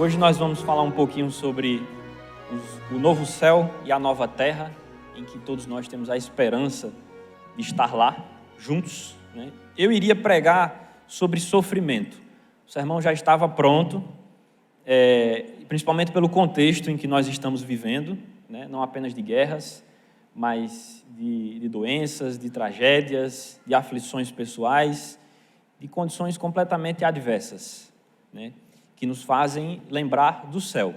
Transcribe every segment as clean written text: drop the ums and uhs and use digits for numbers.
Hoje nós vamos falar um pouquinho sobre o novo céu e a nova terra, em que todos nós temos a esperança de estar lá, juntos, né? Eu iria pregar sobre sofrimento. O sermão já estava pronto, principalmente pelo contexto em que nós estamos vivendo, né? Não apenas de guerras, mas de doenças, de tragédias, de aflições pessoais, de condições completamente adversas, né? Que nos fazem lembrar do céu.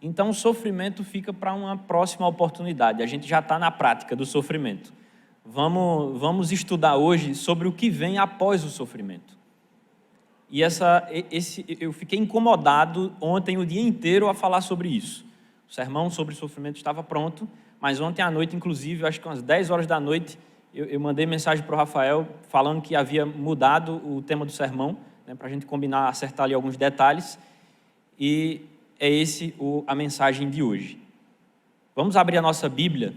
Então, o sofrimento fica para uma próxima oportunidade. A gente já está na prática do sofrimento. Vamos estudar hoje sobre o que vem após o sofrimento. E eu fiquei incomodado ontem o dia inteiro a falar sobre isso. O sermão sobre sofrimento estava pronto, mas ontem à noite, inclusive, acho que umas 10 horas da noite, eu mandei mensagem para o Rafael falando que havia mudado o tema do sermão, né, para a gente combinar, acertar ali alguns detalhes. E é a mensagem de hoje. Vamos abrir a nossa Bíblia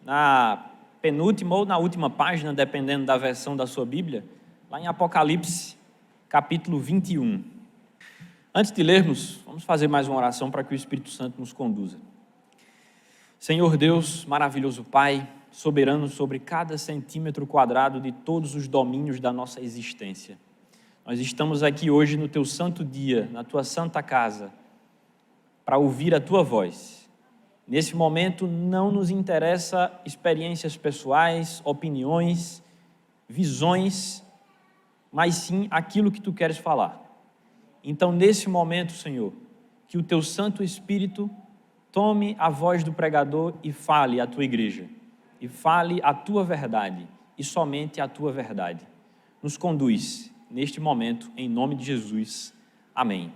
na penúltima ou na última página, dependendo da versão da sua Bíblia, lá em Apocalipse, capítulo 21. Antes de lermos, vamos fazer mais uma oração para que o Espírito Santo nos conduza. Senhor Deus, maravilhoso Pai, soberano sobre cada centímetro quadrado de todos os domínios da nossa existência. Nós estamos aqui hoje no Teu santo dia, na Tua santa casa, para ouvir a Tua voz. Nesse momento não nos interessa experiências pessoais, opiniões, visões, mas sim aquilo que Tu queres falar. Então, nesse momento, Senhor, que o Teu Santo Espírito tome a voz do pregador e fale à Tua igreja, e fale a Tua verdade, e somente a Tua verdade. Nos conduz neste momento, em nome de Jesus. Amém.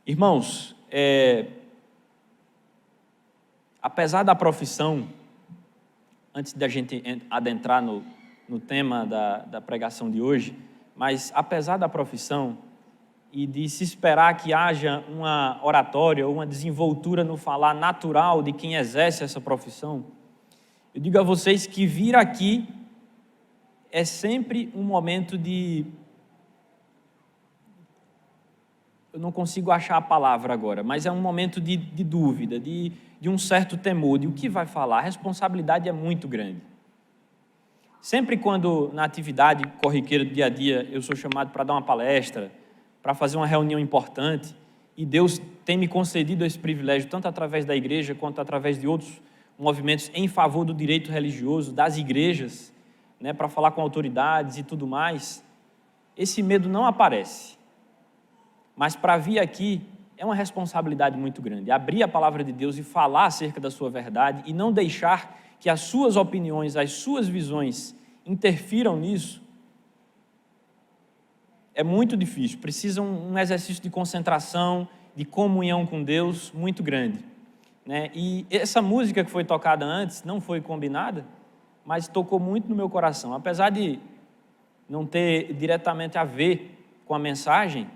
Irmãos, apesar da profissão, antes da gente adentrar no tema da pregação de hoje, mas apesar da profissão e de se esperar que haja uma oratória ou uma desenvoltura no falar natural de quem exerce essa profissão, eu digo a vocês que vir aqui é sempre um momento eu não consigo achar a palavra agora, mas é um momento de dúvida, de um certo temor, de o que vai falar. A responsabilidade é muito grande. Sempre quando na atividade corriqueira do dia a dia eu sou chamado para dar uma palestra, para fazer uma reunião importante, e Deus tem me concedido esse privilégio, tanto através da igreja, quanto através de outros movimentos em favor do direito religioso, das igrejas, né, para falar com autoridades e tudo mais, esse medo não aparece. Mas para vir aqui é uma responsabilidade muito grande. Abrir a palavra de Deus e falar acerca da sua verdade e não deixar que as suas opiniões, as suas visões interfiram nisso, é muito difícil. Precisa um exercício de concentração, de comunhão com Deus muito grande, né? E essa música que foi tocada antes não foi combinada, mas tocou muito no meu coração. Apesar de não ter diretamente a ver com a mensagem,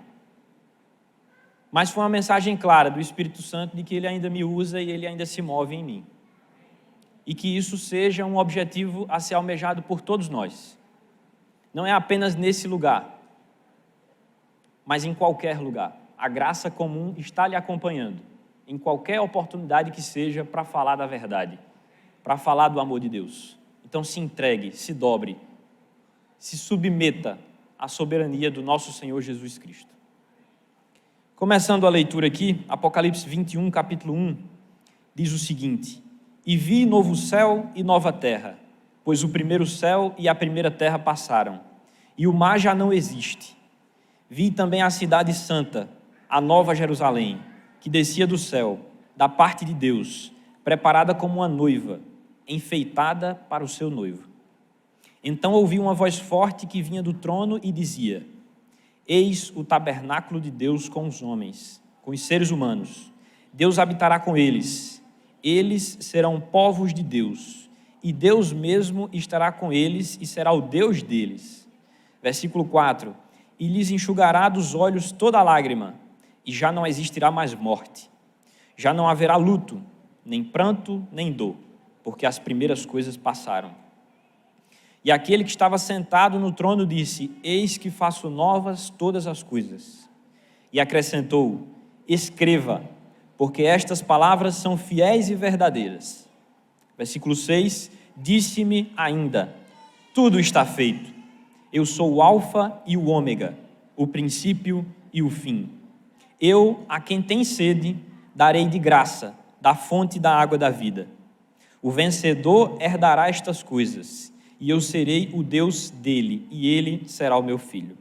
mas foi uma mensagem clara do Espírito Santo de que Ele ainda me usa e Ele ainda se move em mim. E que isso seja um objetivo a ser almejado por todos nós. Não é apenas nesse lugar, mas em qualquer lugar. A graça comum está lhe acompanhando, em qualquer oportunidade que seja, para falar da verdade, para falar do amor de Deus. Então se entregue, se dobre, se submeta à soberania do nosso Senhor Jesus Cristo. Começando a leitura aqui, Apocalipse 21, capítulo 1, diz o seguinte: E vi novo céu e nova terra, pois o primeiro céu e a primeira terra passaram, e o mar já não existe. Vi também a cidade santa, a nova Jerusalém, que descia do céu, da parte de Deus, preparada como uma noiva, enfeitada para o seu noivo. Então ouvi uma voz forte que vinha do trono e dizia: Eis o tabernáculo de Deus com os homens, com os seres humanos. Deus habitará com eles. Eles serão povos de Deus, e Deus mesmo estará com eles e será o Deus deles. Versículo 4. E lhes enxugará dos olhos toda lágrima, e já não existirá mais morte. Já não haverá luto, nem pranto, nem dor, porque as primeiras coisas passaram. E aquele que estava sentado no trono disse: Eis que faço novas todas as coisas. E acrescentou: escreva, porque estas palavras são fiéis e verdadeiras. Versículo 6, disse-me ainda: tudo está feito. Eu sou o Alfa e o Ômega, o princípio e o fim. Eu, a quem tem sede, darei de graça da fonte da água da vida. O vencedor herdará estas coisas, e eu serei o Deus dele, e ele será o meu filho.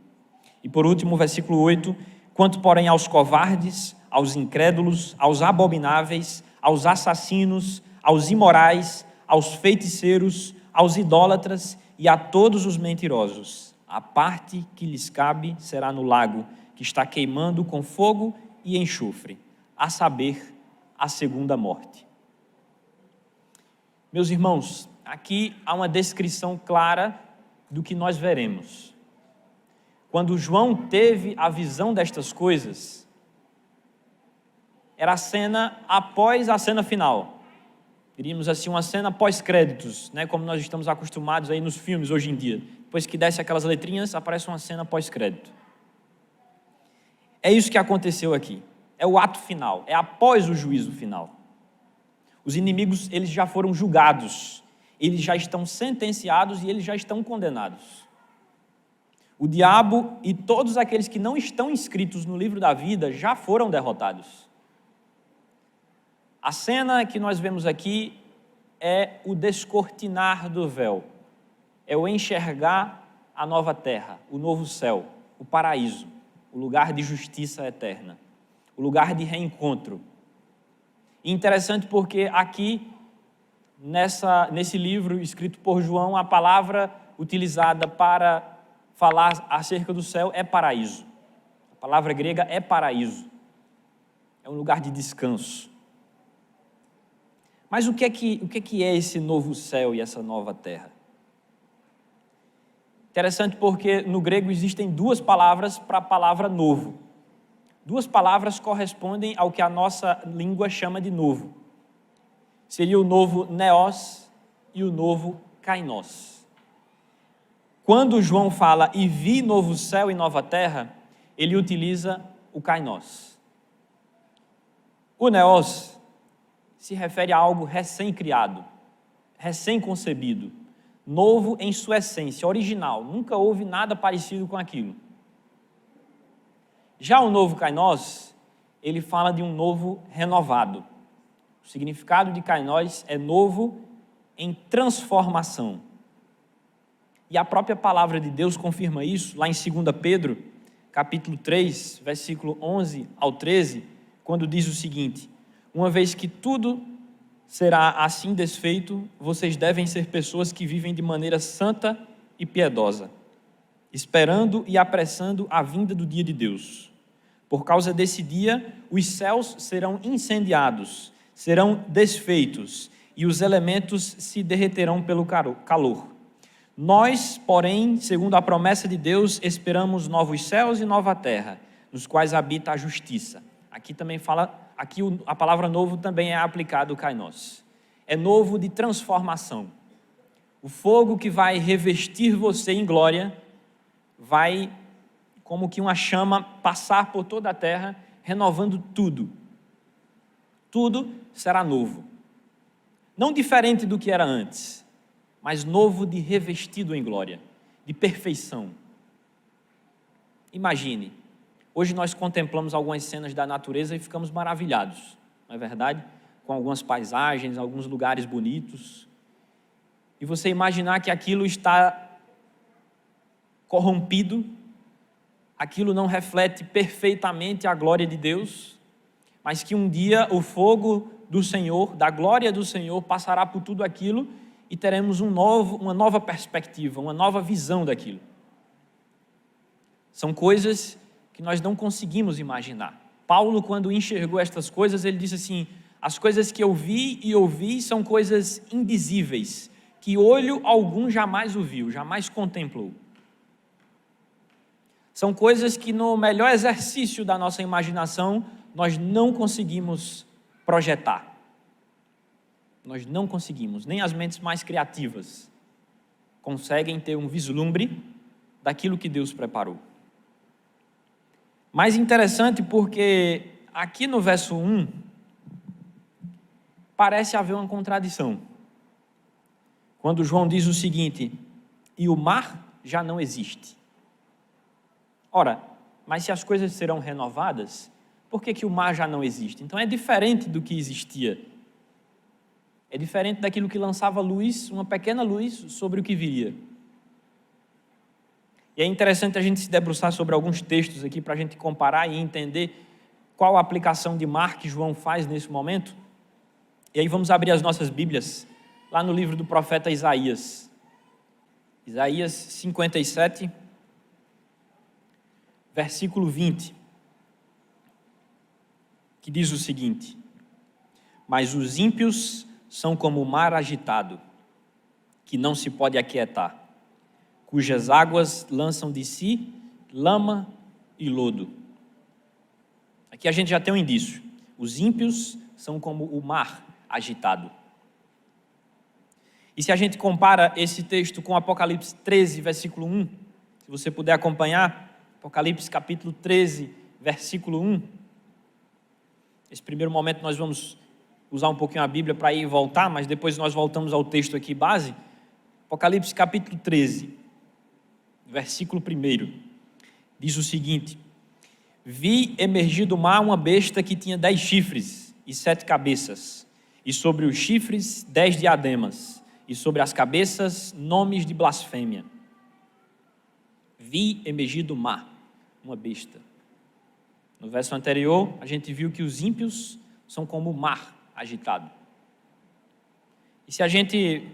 E por último, versículo 8, quanto porém aos covardes, aos incrédulos, aos abomináveis, aos assassinos, aos imorais, aos feiticeiros, aos idólatras e a todos os mentirosos, a parte que lhes cabe será no lago, que está queimando com fogo e enxofre, a saber, a segunda morte. Meus irmãos, aqui há uma descrição clara do que nós veremos. Quando João teve a visão destas coisas, era a cena após a cena final. Diríamos assim, uma cena pós-créditos, né? Como nós estamos acostumados aí nos filmes hoje em dia. Depois que desce aquelas letrinhas, aparece uma cena pós-crédito. É isso que aconteceu aqui. É o ato final, é após o juízo final. Os inimigos, eles já foram julgados, eles já estão sentenciados e eles já estão condenados. O diabo e todos aqueles que não estão inscritos no livro da vida já foram derrotados. A cena que nós vemos aqui é o descortinar do véu, é o enxergar a nova terra, o novo céu, o paraíso, o lugar de justiça eterna, o lugar de reencontro. E interessante porque aqui, nesse livro escrito por João, a palavra utilizada para falar acerca do céu é paraíso. A palavra grega é paraíso. É um lugar de descanso. Mas o que é esse novo céu e essa nova terra? Interessante porque no grego existem duas palavras para a palavra novo. Duas palavras correspondem ao que a nossa língua chama de novo. Seria o novo neos e o novo kainos. Quando João fala e vi novo céu e nova terra, ele utiliza o kainos. O neos se refere a algo recém-criado, recém-concebido, novo em sua essência, original. Nunca houve nada parecido com aquilo. Já o novo kainos, ele fala de um novo renovado. O significado de kainos é novo em transformação. E a própria palavra de Deus confirma isso, lá em 2 Pedro, capítulo 3, versículo 11 ao 13, quando diz o seguinte: uma vez que tudo será assim desfeito, vocês devem ser pessoas que vivem de maneira santa e piedosa, esperando e apressando a vinda do dia de Deus. Por causa desse dia, os céus serão incendiados, serão desfeitos, e os elementos se derreterão pelo calor. Nós, porém, segundo a promessa de Deus, esperamos novos céus e nova terra, nos quais habita a justiça. Aqui também fala, a palavra novo também é aplicada ao kainos. É novo de transformação. O fogo que vai revestir você em glória vai, como que uma chama, passar por toda a terra, renovando tudo. Tudo será novo. Não diferente do que era antes, mas novo de revestido em glória, de perfeição. Imagine, hoje nós contemplamos algumas cenas da natureza e ficamos maravilhados, não é verdade? Com algumas paisagens, alguns lugares bonitos. E você imaginar que aquilo está corrompido, aquilo não reflete perfeitamente a glória de Deus, mas que um dia o fogo do Senhor, da glória do Senhor, passará por tudo aquilo e teremos uma nova perspectiva, uma nova visão daquilo. São coisas que nós não conseguimos imaginar. Paulo, quando enxergou estas coisas, ele disse assim: as coisas que eu vi e ouvi são coisas indizíveis, que olho algum jamais ouviu, jamais contemplou. São coisas que no melhor exercício da nossa imaginação, nós não conseguimos projetar. Nós não conseguimos, nem as mentes mais criativas conseguem ter um vislumbre daquilo que Deus preparou. Mas interessante porque aqui no verso 1 parece haver uma contradição. Quando João diz o seguinte: e o mar já não existe. Ora, mas se as coisas serão renovadas, por que o mar já não existe? Então é diferente do que existia. É diferente daquilo que lançava luz, uma pequena luz, sobre o que viria. E é interessante a gente se debruçar sobre alguns textos aqui para a gente comparar e entender qual a aplicação de mar que João faz nesse momento. E aí vamos abrir as nossas Bíblias lá no livro do profeta Isaías. Isaías 57, versículo 20, que diz o seguinte: mas os ímpios são como o mar agitado, que não se pode aquietar, cujas águas lançam de si lama e lodo. Aqui a gente já tem um indício. Os ímpios são como o mar agitado. E se a gente compara esse texto com Apocalipse 13, versículo 1, se você puder acompanhar, Apocalipse capítulo 13, versículo 1. Nesse primeiro momento nós vamos usar um pouquinho a Bíblia para ir e voltar, mas depois nós voltamos ao texto aqui base. Apocalipse capítulo 13, versículo 1, diz o seguinte: vi emergir do mar uma besta que tinha 10 chifres e 7 cabeças, e sobre os chifres 10 diademas, e sobre as cabeças nomes de blasfêmia. Vi emergir do mar uma besta. No verso anterior, a gente viu que os ímpios são como o mar agitado. E se a gente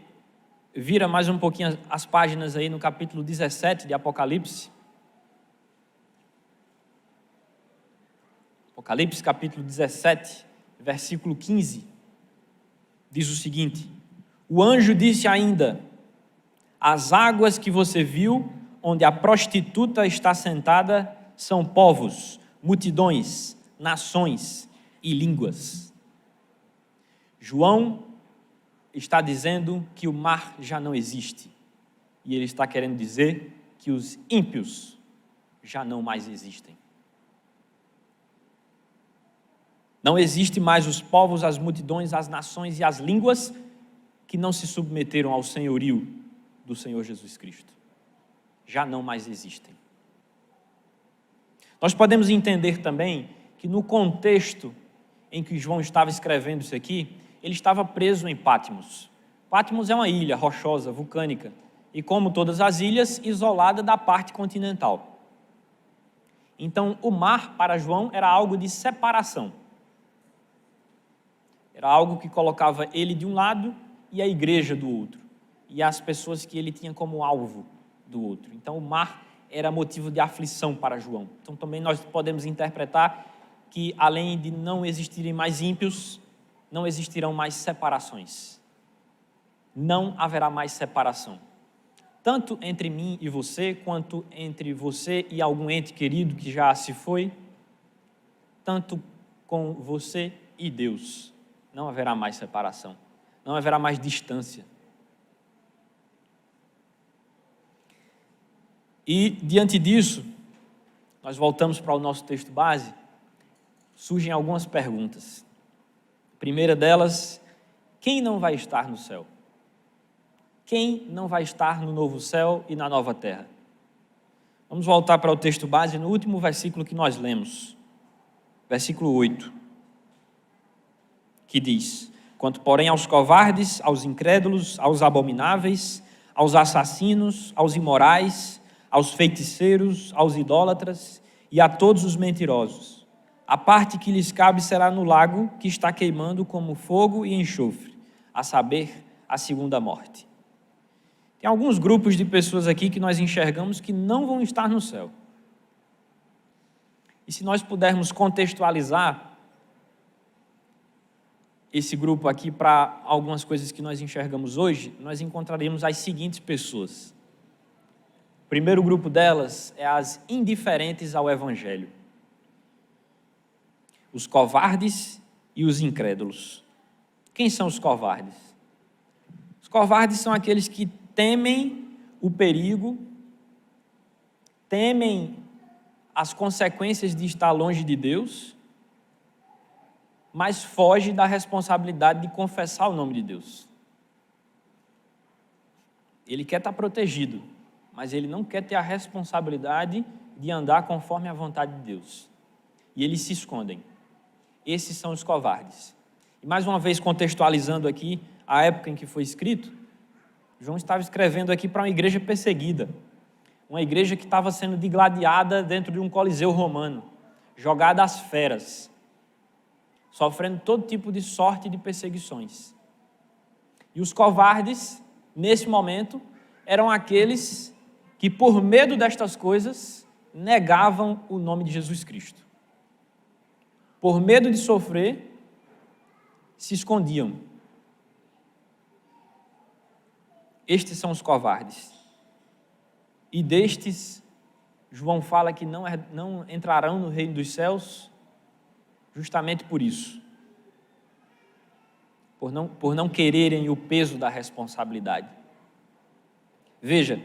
vira mais um pouquinho as páginas aí no capítulo 17 de Apocalipse, Apocalipse capítulo 17, versículo 15, diz o seguinte: o anjo disse ainda: as águas que você viu, onde a prostituta está sentada, são povos, multidões, nações e línguas. João está dizendo que o mar já não existe. E ele está querendo dizer que os ímpios já não mais existem. Não existe mais os povos, as multidões, as nações e as línguas que não se submeteram ao senhorio do Senhor Jesus Cristo. Já não mais existem. Nós podemos entender também que no contexto em que João estava escrevendo isso aqui, ele estava preso em Patmos. Patmos é uma ilha rochosa, vulcânica, e como todas as ilhas, isolada da parte continental. Então, o mar para João era algo de separação. Era algo que colocava ele de um lado e a igreja do outro, e as pessoas que ele tinha como alvo do outro. Então, o mar era motivo de aflição para João. Então, também nós podemos interpretar que, além de não existirem mais ímpios, não existirão mais separações. Não haverá mais separação. Tanto entre mim e você, quanto entre você e algum ente querido que já se foi, tanto com você e Deus. Não haverá mais separação. Não haverá mais distância. E, diante disso, nós voltamos para o nosso texto base, surgem algumas perguntas. A primeira delas: quem não vai estar no céu? Quem não vai estar no novo céu e na nova terra? Vamos voltar para o texto base no último versículo que nós lemos, versículo 8, que diz: quanto porém aos covardes, aos incrédulos, aos abomináveis, aos assassinos, aos imorais, aos feiticeiros, aos idólatras e a todos os mentirosos, a parte que lhes cabe será no lago que está queimando como fogo e enxofre, a saber, a segunda morte. Tem alguns grupos de pessoas aqui que nós enxergamos que não vão estar no céu. E se nós pudermos contextualizar esse grupo aqui para algumas coisas que nós enxergamos hoje, nós encontraremos as seguintes pessoas. O primeiro grupo delas é as indiferentes ao Evangelho. Os covardes e os incrédulos. Quem são os covardes? Os covardes são aqueles que temem o perigo, temem as consequências de estar longe de Deus, mas foge da responsabilidade de confessar o nome de Deus. Ele quer estar protegido, mas ele não quer ter a responsabilidade de andar conforme a vontade de Deus. E eles se escondem. Esses são os covardes. E mais uma vez, contextualizando aqui a época em que foi escrito, João estava escrevendo aqui para uma igreja perseguida, uma igreja que estava sendo digladiada dentro de um coliseu romano, jogada às feras, sofrendo todo tipo de sorte de perseguições. E os covardes, nesse momento, eram aqueles que, por medo destas coisas, negavam o nome de Jesus Cristo. Por medo de sofrer, se escondiam. Estes são os covardes. E destes, João fala que não entrarão no reino dos céus justamente por isso. Por não quererem o peso da responsabilidade. Veja,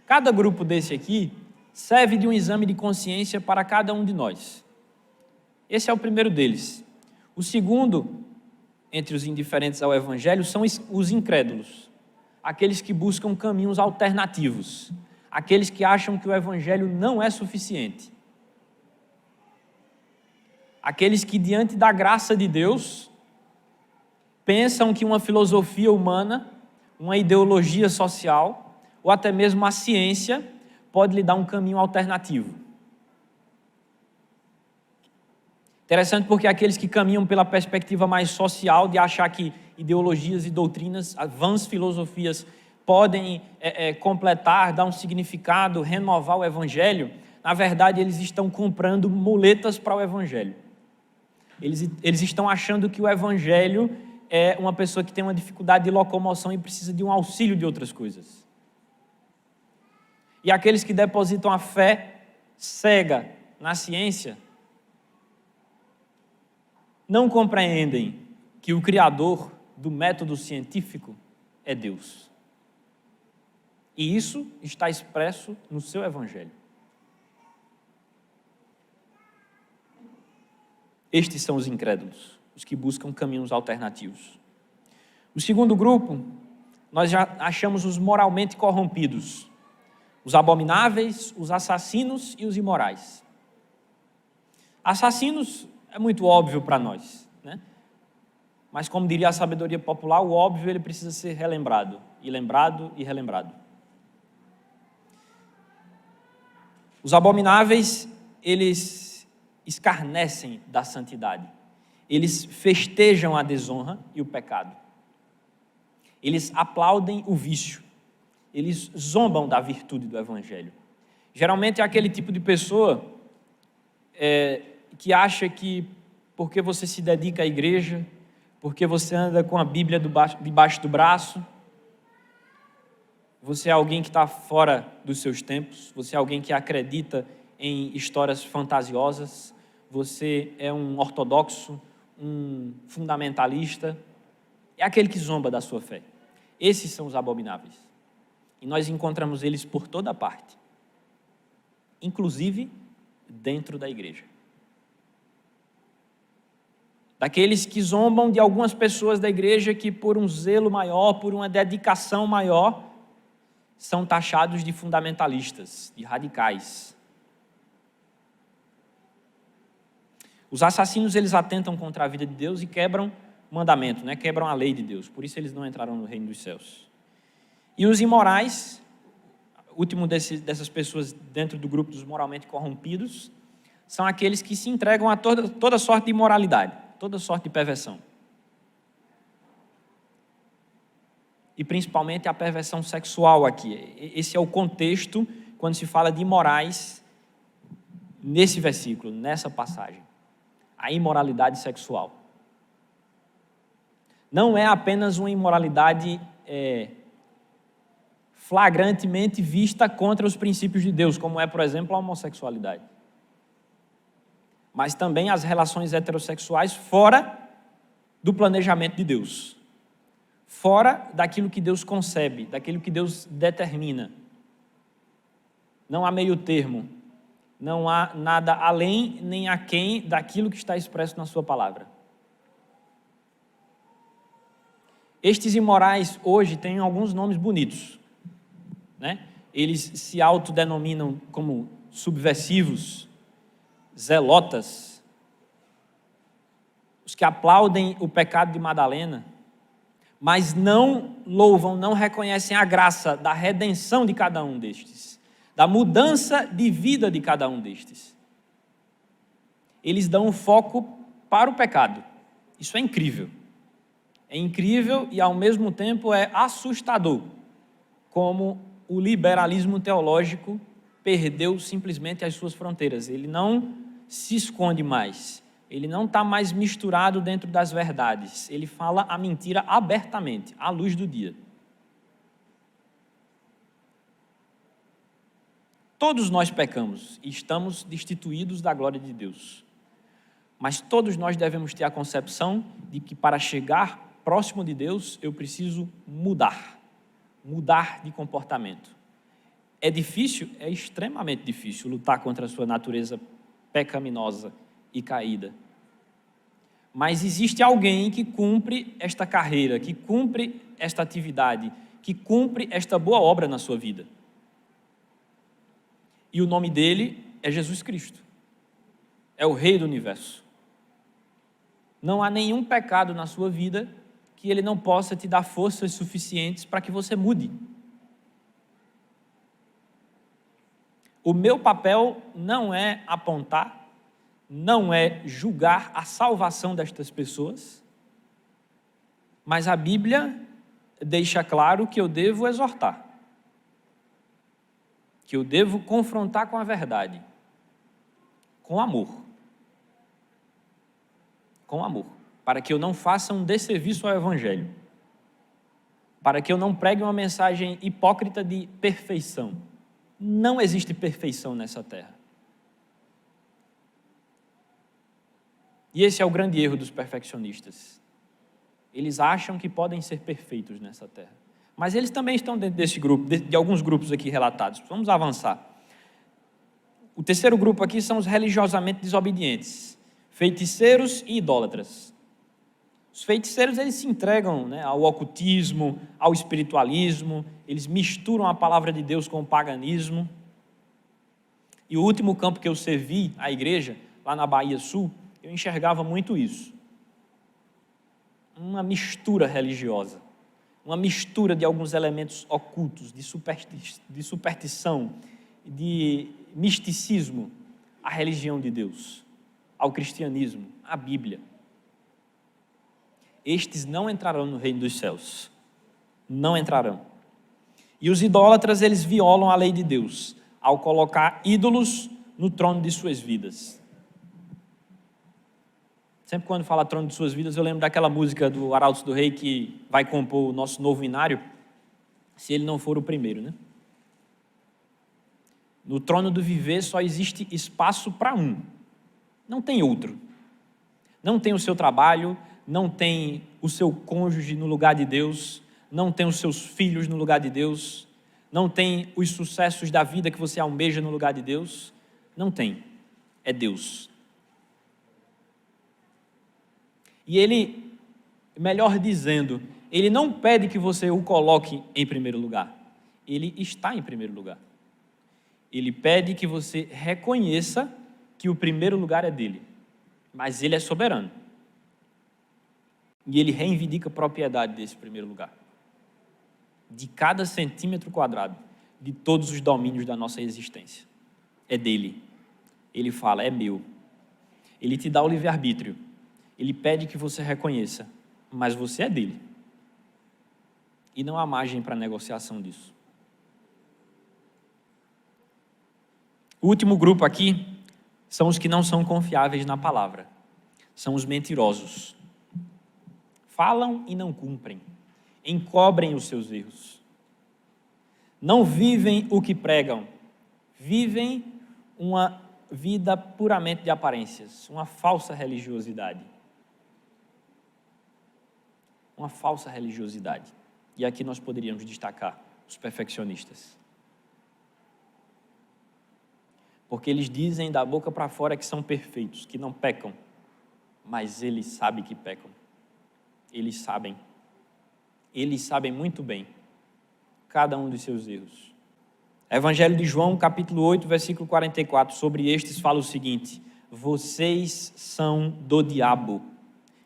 cada grupo desse aqui serve de um exame de consciência para cada um de nós. Esse é o primeiro deles. O segundo, entre os indiferentes ao Evangelho, são os incrédulos. Aqueles que buscam caminhos alternativos. Aqueles que acham que o Evangelho não é suficiente. Aqueles que, diante da graça de Deus, pensam que uma filosofia humana, uma ideologia social, ou até mesmo a ciência, pode lhe dar um caminho alternativo. Interessante porque aqueles que caminham pela perspectiva mais social, de achar que ideologias e doutrinas, vãs filosofias, podem completar, dar um significado, renovar o Evangelho, na verdade eles estão comprando muletas para o Evangelho. Eles estão achando que o Evangelho é uma pessoa que tem uma dificuldade de locomoção e precisa de um auxílio de outras coisas. E aqueles que depositam a fé cega na ciência não compreendem que o criador do método científico é Deus. E isso está expresso no seu Evangelho. Estes são os incrédulos, os que buscam caminhos alternativos. O segundo grupo, nós já achamos os moralmente corrompidos, os abomináveis, os assassinos e os imorais. Assassinos é muito óbvio para nós, né? Mas como diria a sabedoria popular, o óbvio ele precisa ser relembrado, e lembrado e relembrado. Os abomináveis, eles escarnecem da santidade. Eles festejam a desonra e o pecado. Eles aplaudem o vício. Eles zombam da virtude do Evangelho. Geralmente é aquele tipo de pessoa que acha que porque você se dedica à igreja, porque você anda com a Bíblia debaixo do braço, você é alguém que está fora dos seus tempos, você é alguém que acredita em histórias fantasiosas, você é um ortodoxo, um fundamentalista, é aquele que zomba da sua fé. Esses são os abomináveis. E nós encontramos eles por toda parte, inclusive dentro da igreja. Daqueles que zombam de algumas pessoas da igreja que, por um zelo maior, por uma dedicação maior, são taxados de fundamentalistas, de radicais. Os assassinos, eles atentam contra a vida de Deus e quebram o mandamento, né? Quebram a lei de Deus. Por isso eles não entrarão no reino dos céus. E os imorais, último dessas pessoas dentro do grupo dos moralmente corrompidos, são aqueles que se entregam a toda sorte de imoralidade, toda sorte de perversão. E principalmente a perversão sexual aqui. Esse é o contexto quando se fala de imorais nesse versículo, nessa passagem. A imoralidade sexual. Não é apenas uma imoralidade flagrantemente vista contra os princípios de Deus, como é, por exemplo, a homossexualidade. Mas também as relações heterossexuais fora do planejamento de Deus. Fora daquilo que Deus concebe, daquilo que Deus determina. Não há meio termo. Não há nada além nem aquém daquilo que está expresso na sua palavra. Estes imorais hoje têm alguns nomes bonitos, né? Eles se autodenominam como subversivos, zelotas, os que aplaudem o pecado de Madalena, mas não louvam, não reconhecem a graça da redenção de cada um destes, da mudança de vida de cada um destes. Eles dão um foco para o pecado. Isso é incrível. É incrível e, ao mesmo tempo, é assustador como o liberalismo teológico perdeu simplesmente as suas fronteiras. Ele não se esconde mais. Ele não está mais misturado dentro das verdades. Ele fala a mentira abertamente, à luz do dia. Todos nós pecamos e estamos destituídos da glória de Deus. Mas todos nós devemos ter a concepção de que para chegar próximo de Deus, eu preciso mudar de comportamento. É difícil? É extremamente difícil lutar contra a sua natureza pecaminosa e caída. Mas existe alguém que cumpre esta carreira, que cumpre esta atividade, que cumpre esta boa obra na sua vida. E o nome dele é Jesus Cristo. É o Rei do Universo. Não há nenhum pecado na sua vida que ele não possa te dar forças suficientes para que você mude. O meu papel não é apontar, não é julgar a salvação destas pessoas, mas a Bíblia deixa claro que eu devo exortar, que eu devo confrontar com a verdade, com amor, para que eu não faça um desserviço ao Evangelho, para que eu não pregue uma mensagem hipócrita de perfeição. Não existe perfeição nessa terra. E esse é o grande erro dos perfeccionistas. Eles acham que podem ser perfeitos nessa terra. Mas eles também estão dentro desse grupo, de alguns grupos aqui relatados. Vamos avançar. O terceiro grupo aqui são os religiosamente desobedientes, feiticeiros e idólatras. Os feiticeiros, eles se entregam, né, ao ocultismo, ao espiritualismo, eles misturam a palavra de Deus com o paganismo. E o último campo que eu servi, a igreja, lá na Bahia Sul, eu enxergava muito isso. Uma mistura religiosa, uma mistura de alguns elementos ocultos, de superstição, de misticismo, à religião de Deus, ao cristianismo, à Bíblia. Estes não entrarão no reino dos céus. Não entrarão. E os idólatras, eles violam a lei de Deus ao colocar ídolos no trono de suas vidas. Sempre quando fala trono de suas vidas, eu lembro daquela música do Arautos do Rei que vai compor o nosso novo inário, se ele não for o primeiro, né? No trono do viver só existe espaço para um. Não tem outro. Não tem o seu trabalho, não tem o seu cônjuge no lugar de Deus, não tem os seus filhos no lugar de Deus, não tem os sucessos da vida que você almeja no lugar de Deus. Não tem. É Deus. E ele, melhor dizendo, ele não pede que você o coloque em primeiro lugar. Ele está em primeiro lugar. Ele pede que você reconheça que o primeiro lugar é dele. Mas ele é soberano. E ele reivindica a propriedade desse primeiro lugar. De cada centímetro quadrado, de todos os domínios da nossa existência. É dele. Ele fala, é meu. Ele te dá o livre-arbítrio. Ele pede que você reconheça, mas você é dele. E não há margem para negociação disso. O último grupo aqui são os que não são confiáveis na palavra. São os mentirosos. Falam e não cumprem. Encobrem os seus erros. Não vivem o que pregam. Vivem uma vida puramente de aparências. Uma falsa religiosidade. Uma falsa religiosidade. E aqui nós poderíamos destacar os perfeccionistas. porque eles dizem da boca para fora que são perfeitos, que não pecam, mas eles sabem que pecam. Eles sabem muito bem cada um dos seus erros. Evangelho de João, capítulo 8, versículo 44, sobre estes fala o seguinte: vocês são do diabo,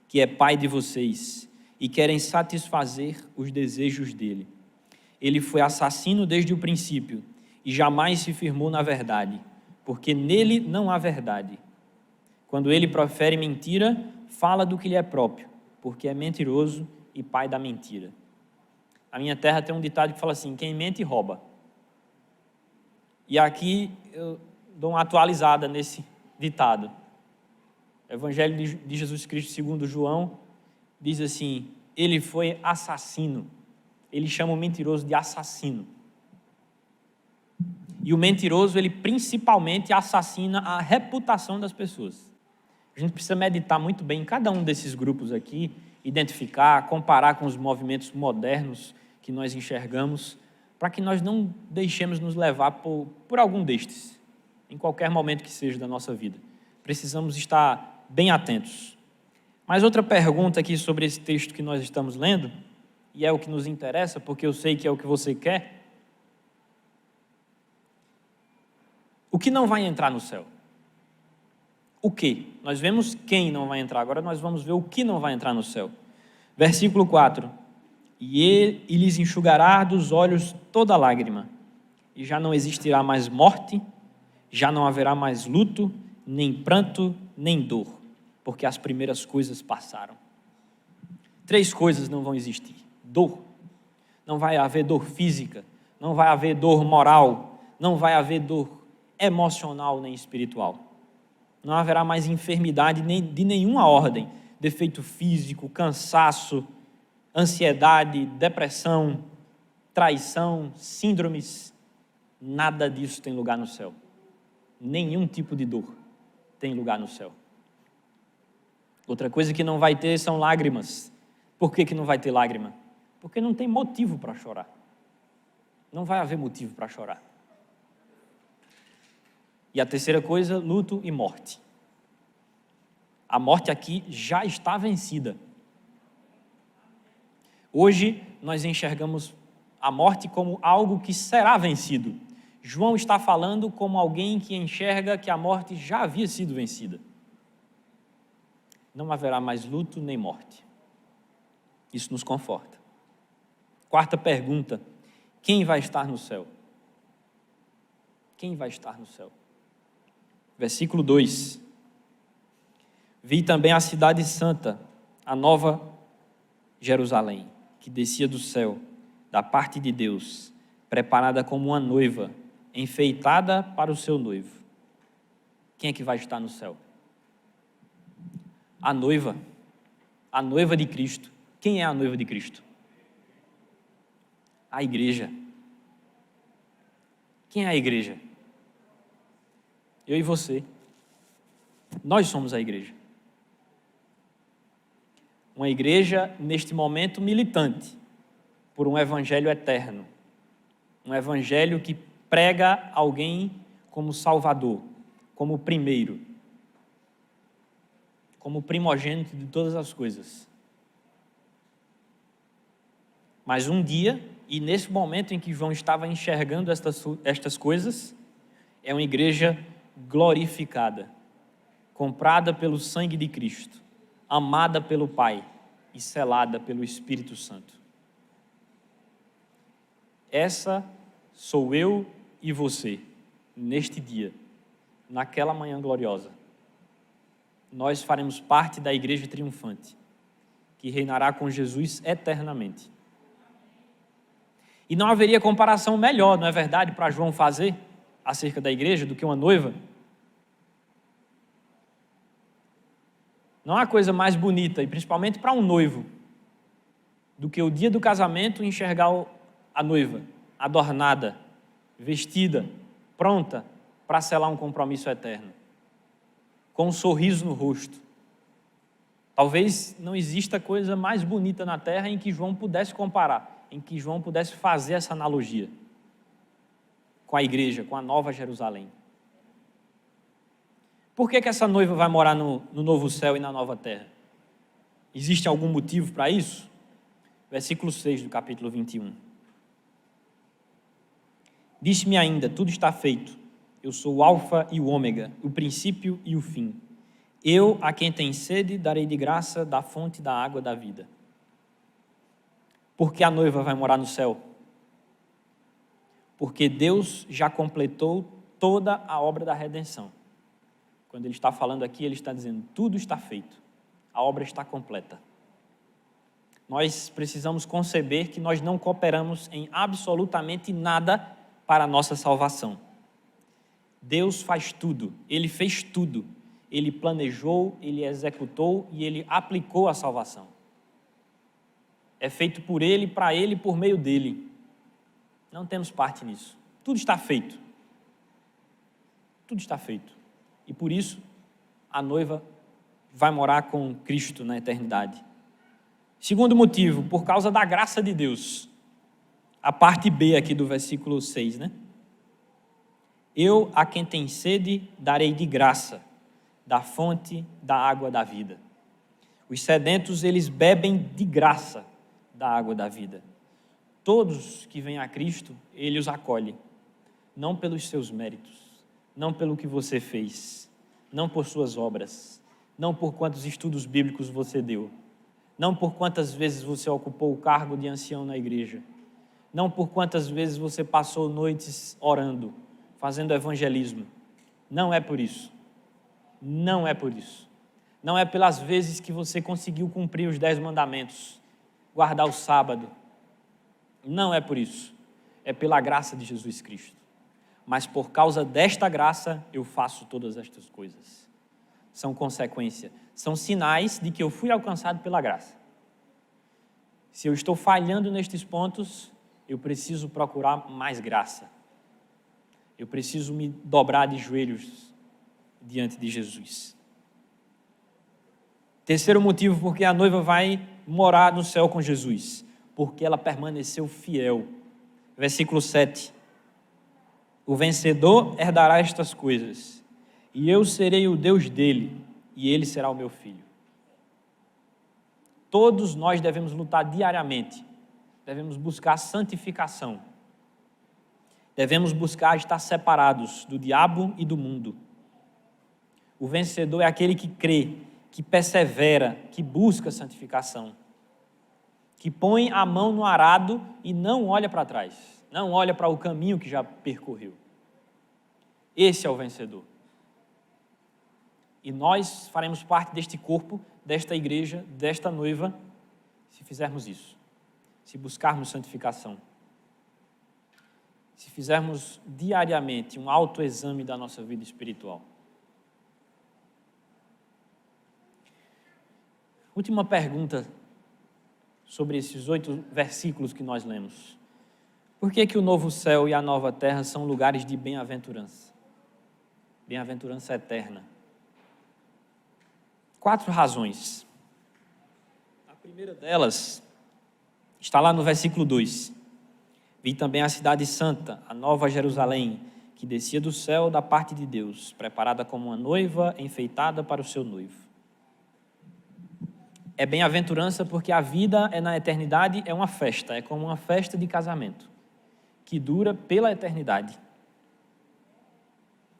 que é pai de vocês, e querem satisfazer os desejos dele. Ele foi assassino desde o princípio, e jamais se firmou na verdade, porque nele não há verdade. Quando ele profere mentira, fala do que lhe é próprio, porque é mentiroso e pai da mentira. A minha terra tem um ditado que fala assim: quem mente rouba. E aqui eu dou uma atualizada nesse ditado. O Evangelho de Jesus Cristo segundo João diz assim: ele foi assassino. Ele chama o mentiroso de assassino. E o mentiroso, ele principalmente assassina a reputação das pessoas. A gente precisa meditar muito bem em cada um desses grupos aqui, identificar, comparar com os movimentos modernos que nós enxergamos, para que nós não deixemos nos levar por algum destes, em qualquer momento que seja da nossa vida. Precisamos estar bem atentos. Mas outra pergunta aqui sobre esse texto que nós estamos lendo, e é o que nos interessa, porque eu sei que é o que você quer. O que não vai entrar no céu? O que? Nós vemos quem não vai entrar, agora nós vamos ver o que não vai entrar no céu. Versículo 4. E lhes enxugará dos olhos toda lágrima, e já não existirá mais morte, já não haverá mais luto, nem pranto, nem dor, porque as primeiras coisas passaram. 3 coisas não vão existir: dor, não vai haver dor física, não vai haver dor moral, não vai haver dor emocional nem espiritual. Não haverá mais enfermidade de nenhuma ordem, defeito físico, cansaço, ansiedade, depressão, traição, síndromes. Nada disso tem lugar no céu. Nenhum tipo de dor tem lugar no céu. Outra coisa que não vai ter são lágrimas. Por que não vai ter lágrima? Porque não tem motivo para chorar. Não vai haver motivo para chorar. E a terceira coisa, luto e morte. A morte aqui já está vencida. Hoje nós enxergamos a morte como algo que será vencido. João está falando como alguém que enxerga que a morte já havia sido vencida. Não haverá mais luto nem morte. Isso nos conforta. Quarta pergunta: quem vai estar no céu? Quem vai estar no céu? Versículo 2. Vi também a cidade santa, a nova Jerusalém, que descia do céu, da parte de Deus, preparada como uma noiva, enfeitada para o seu noivo. Quem é que vai estar no céu? A noiva de Cristo. Quem é a noiva de Cristo? A igreja. Quem é a igreja? Eu e você. Nós somos a igreja. Uma igreja, neste momento, militante por um evangelho eterno. Um evangelho que prega alguém como Salvador, como primeiro, como primogênito de todas as coisas. Mas um dia, e nesse momento em que João estava enxergando estas coisas, é uma igreja glorificada, comprada pelo sangue de Cristo, amada pelo Pai e selada pelo Espírito Santo. Essa sou eu e você, neste dia, naquela manhã gloriosa. Nós faremos parte da igreja triunfante, que reinará com Jesus eternamente. E não haveria comparação melhor, não é verdade, para João fazer acerca da igreja do que uma noiva? Não há coisa mais bonita, e principalmente para um noivo, do que o dia do casamento enxergar a noiva adornada, vestida, pronta para selar um compromisso eterno, com um sorriso no rosto. Talvez não exista coisa mais bonita na terra em que João pudesse comparar, em que João pudesse fazer essa analogia com a igreja, com a nova Jerusalém. Por que essa noiva vai morar no novo céu e na nova terra? Existe algum motivo para isso? Versículo 6 do capítulo 21. Disse-me ainda, tudo está feito. Eu sou o alfa e o ômega, o princípio e o fim. Eu, a quem tem sede, darei de graça da fonte da água da vida. Por que a noiva vai morar no céu? Porque Deus já completou toda a obra da redenção. Quando ele está falando aqui, ele está dizendo, tudo está feito. A obra está completa. Nós precisamos conceber que nós não cooperamos em absolutamente nada para a nossa salvação. Deus faz tudo, Ele fez tudo. Ele planejou, Ele executou e Ele aplicou a salvação. É feito por Ele, para Ele, por meio dEle. Não temos parte nisso. Tudo está feito. Tudo está feito. E por isso, a noiva vai morar com Cristo na eternidade. Segundo motivo, por causa da graça de Deus. A parte B aqui do versículo 6, né? Eu, a quem tem sede, darei de graça, da fonte da água da vida. Os sedentos, eles bebem de graça da água da vida. Todos que vêm a Cristo, Ele os acolhe. Não pelos seus méritos, não pelo que você fez, não por suas obras, não por quantos estudos bíblicos você deu, não por quantas vezes você ocupou o cargo de ancião na igreja, não por quantas vezes você passou noites orando, fazendo evangelismo. Não é por isso. Não é por isso. Não é pelas vezes que você conseguiu cumprir os 10 mandamentos, guardar o sábado. Não é por isso. É pela graça de Jesus Cristo. Mas por causa desta graça, eu faço todas estas coisas. São consequência, são sinais de que eu fui alcançado pela graça. Se eu estou falhando nestes pontos, eu preciso procurar mais graça. Eu preciso me dobrar de joelhos diante de Jesus. Terceiro motivo, porque a noiva vai morar no céu com Jesus, porque ela permaneceu fiel. Versículo 7. O vencedor herdará estas coisas, e eu serei o Deus dele, e ele será o meu filho. Todos nós devemos lutar diariamente, devemos buscar santificação, devemos buscar estar separados do diabo e do mundo. O vencedor é aquele que crê, que persevera, que busca santificação, que põe a mão no arado e não olha para trás, não olha para o caminho que já percorreu. Esse é o vencedor. E nós faremos parte deste corpo, desta igreja, desta noiva, se fizermos isso, se buscarmos santificação, se fizermos diariamente um autoexame da nossa vida espiritual. Última pergunta sobre esses 8 versículos que nós lemos. Por que o novo céu e a nova terra são lugares de bem-aventurança? Bem-aventurança eterna. 4 razões. A primeira delas está lá no versículo 2. Vi também a cidade santa, a nova Jerusalém, que descia do céu da parte de Deus, preparada como uma noiva enfeitada para o seu noivo. É bem-aventurança porque a vida na eternidade é uma festa, é como uma festa de casamento, que dura pela eternidade.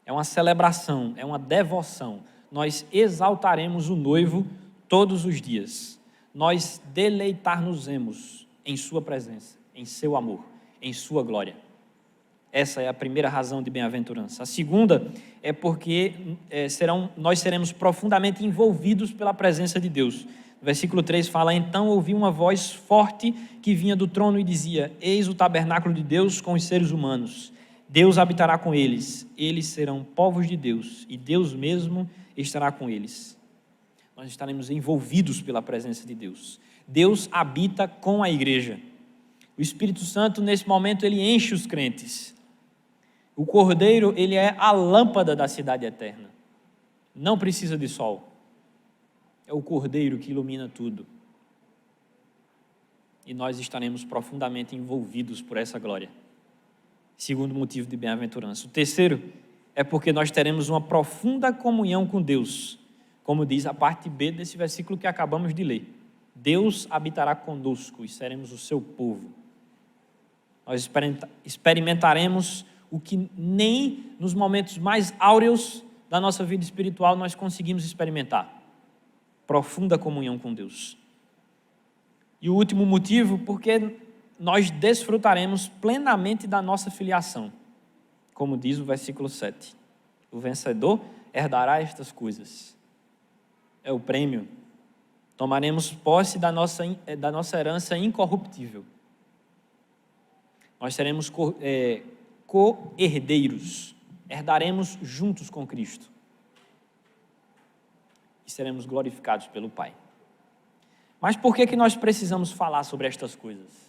É uma celebração, é uma devoção. Nós exaltaremos o noivo todos os dias. Nós deleitar-nos-emos em sua presença, em seu amor, em sua glória. Essa é a primeira razão de bem-aventurança. A segunda é porque nós seremos profundamente envolvidos pela presença de Deus. O versículo 3 fala, então ouvi uma voz forte que vinha do trono e dizia, eis o tabernáculo de Deus com os seres humanos. Deus habitará com eles, eles serão povos de Deus, e Deus mesmo estará com eles. Nós estaremos envolvidos pela presença de Deus. Deus habita com a igreja. O Espírito Santo, nesse momento, ele enche os crentes. O Cordeiro, ele é a lâmpada da cidade eterna. Não precisa de sol. É o Cordeiro que ilumina tudo. E nós estaremos profundamente envolvidos por essa glória. Segundo motivo de bem-aventurança. O terceiro é porque nós teremos uma profunda comunhão com Deus, como diz a parte B desse versículo que acabamos de ler. Deus habitará conosco e seremos o seu povo. Nós experimentaremos o que nem nos momentos mais áureos da nossa vida espiritual nós conseguimos experimentar. Profunda comunhão com Deus. E o último motivo, porque nós desfrutaremos plenamente da nossa filiação. Como diz o versículo 7. O vencedor herdará estas coisas. É o prêmio. Tomaremos posse da nossa herança incorruptível. Nós seremos co-herdeiros. Herdaremos juntos com Cristo. E seremos glorificados pelo Pai. Mas por que nós precisamos falar sobre estas coisas?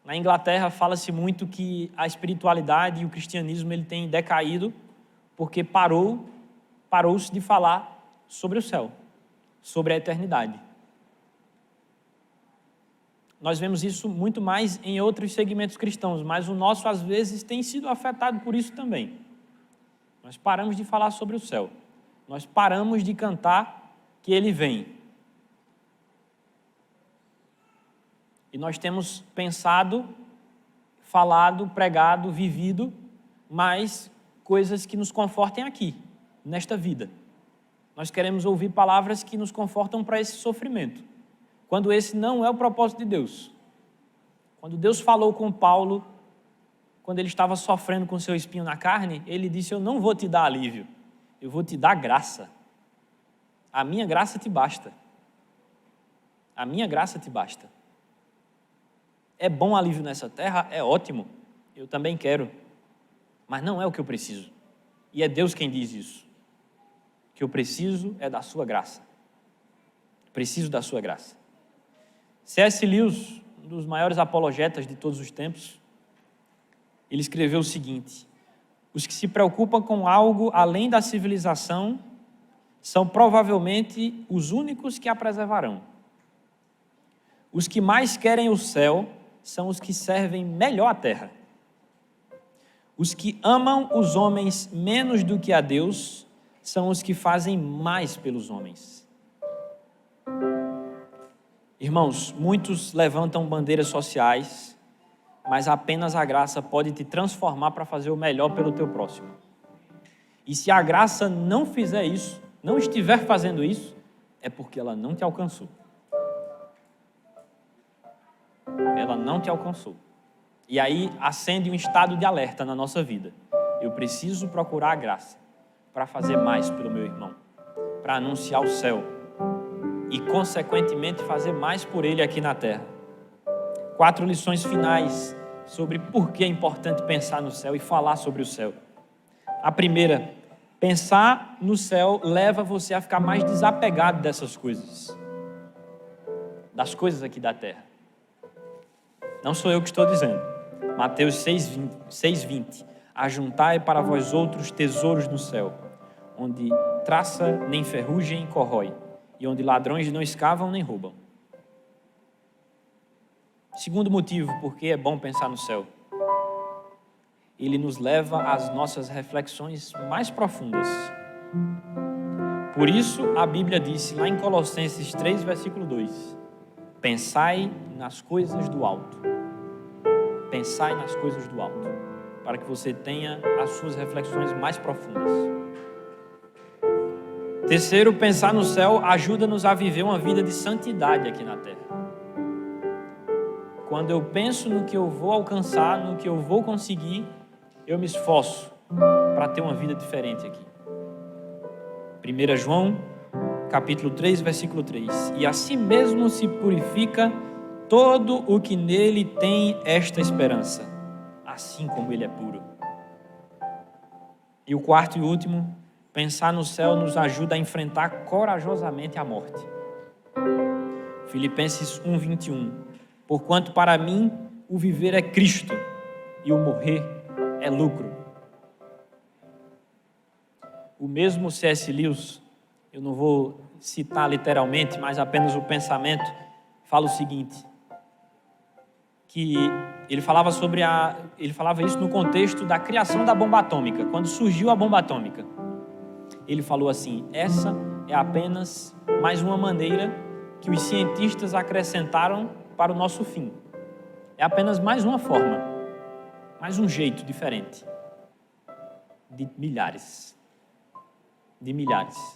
Na Inglaterra fala-se muito que a espiritualidade e o cristianismo ele tem decaído porque parou-se de falar sobre o céu, sobre a eternidade. Nós vemos isso muito mais em outros segmentos cristãos, mas o nosso às vezes tem sido afetado por isso também. Nós paramos de falar sobre o céu, nós paramos de cantar que ele vem. E nós temos pensado, falado, pregado, vivido mais coisas que nos confortem aqui, nesta vida. Nós queremos ouvir palavras que nos confortam para esse sofrimento, quando esse não é o propósito de Deus. Quando Deus falou com Paulo, quando ele estava sofrendo com seu espinho na carne, ele disse: eu não vou te dar alívio, eu vou te dar graça. A minha graça te basta. A minha graça te basta. É bom alívio nessa terra? É ótimo. Eu também quero. Mas não é o que eu preciso. E é Deus quem diz isso. O que eu preciso é da sua graça. Preciso da sua graça. C.S. Lewis, um dos maiores apologetas de todos os tempos, ele escreveu o seguinte: os que se preocupam com algo além da civilização são provavelmente os únicos que a preservarão. Os que mais querem o céu são os que servem melhor a terra. Os que amam os homens menos do que a Deus são os que fazem mais pelos homens. Irmãos, muitos levantam bandeiras sociais, mas apenas a graça pode te transformar para fazer o melhor pelo teu próximo. E se a graça não fizer isso, não estiver fazendo isso, é porque ela não te alcançou. Ela não te alcançou. E aí acende um estado de alerta na nossa vida. Eu preciso procurar a graça para fazer mais pelo meu irmão, para anunciar o céu e, consequentemente, fazer mais por ele aqui na terra. 4 lições finais sobre por que é importante pensar no céu e falar sobre o céu. A primeira: pensar no céu leva você a ficar mais desapegado dessas coisas, das coisas aqui da terra. Não sou eu que estou dizendo. Mateus 6:20. Ajuntai para vós outros tesouros no céu, onde traça nem ferrugem corrói, e onde ladrões não escavam nem roubam. Segundo motivo, porque é bom pensar no céu. Ele nos leva às nossas reflexões mais profundas. Por isso, a Bíblia disse lá em Colossenses 3, versículo 2: pensai nas coisas do alto. Pensai nas coisas do alto, para que você tenha as suas reflexões mais profundas. Terceiro, pensar no céu ajuda-nos a viver uma vida de santidade aqui na terra. Quando eu penso no que eu vou alcançar, no que eu vou conseguir, eu me esforço para ter uma vida diferente aqui. 1 João, capítulo 3, versículo 3. E assim mesmo se purifica todo o que nele tem esta esperança, assim como ele é puro. E o quarto e último, pensar no céu nos ajuda a enfrentar corajosamente a morte. Filipenses 1:21. Porquanto para mim o viver é Cristo e o morrer é lucro. O mesmo C.S. Lewis, eu não vou citar literalmente, mas apenas o pensamento, fala o seguinte: que ele falava isso no contexto da criação da bomba atômica, quando surgiu a bomba atômica. Ele falou assim: essa é apenas mais uma maneira que os cientistas acrescentaram para o nosso fim. É apenas mais uma forma, mais um jeito diferente. De milhares.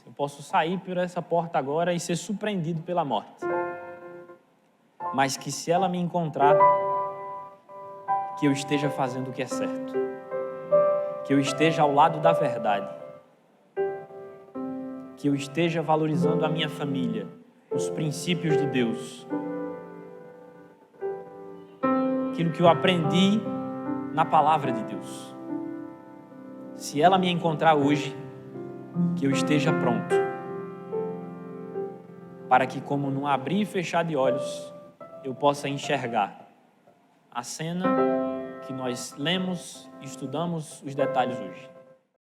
Eu posso sair por essa porta agora e ser surpreendido pela morte. Mas que se ela me encontrar, que eu esteja fazendo o que é certo. Que eu esteja ao lado da verdade. Que eu esteja valorizando a minha família, os princípios de Deus. Aquilo que eu aprendi na palavra de Deus. Se ela me encontrar hoje, que eu esteja pronto. Para que, como num abrir e fechar de olhos, eu possa enxergar a cena que nós lemos e estudamos os detalhes hoje.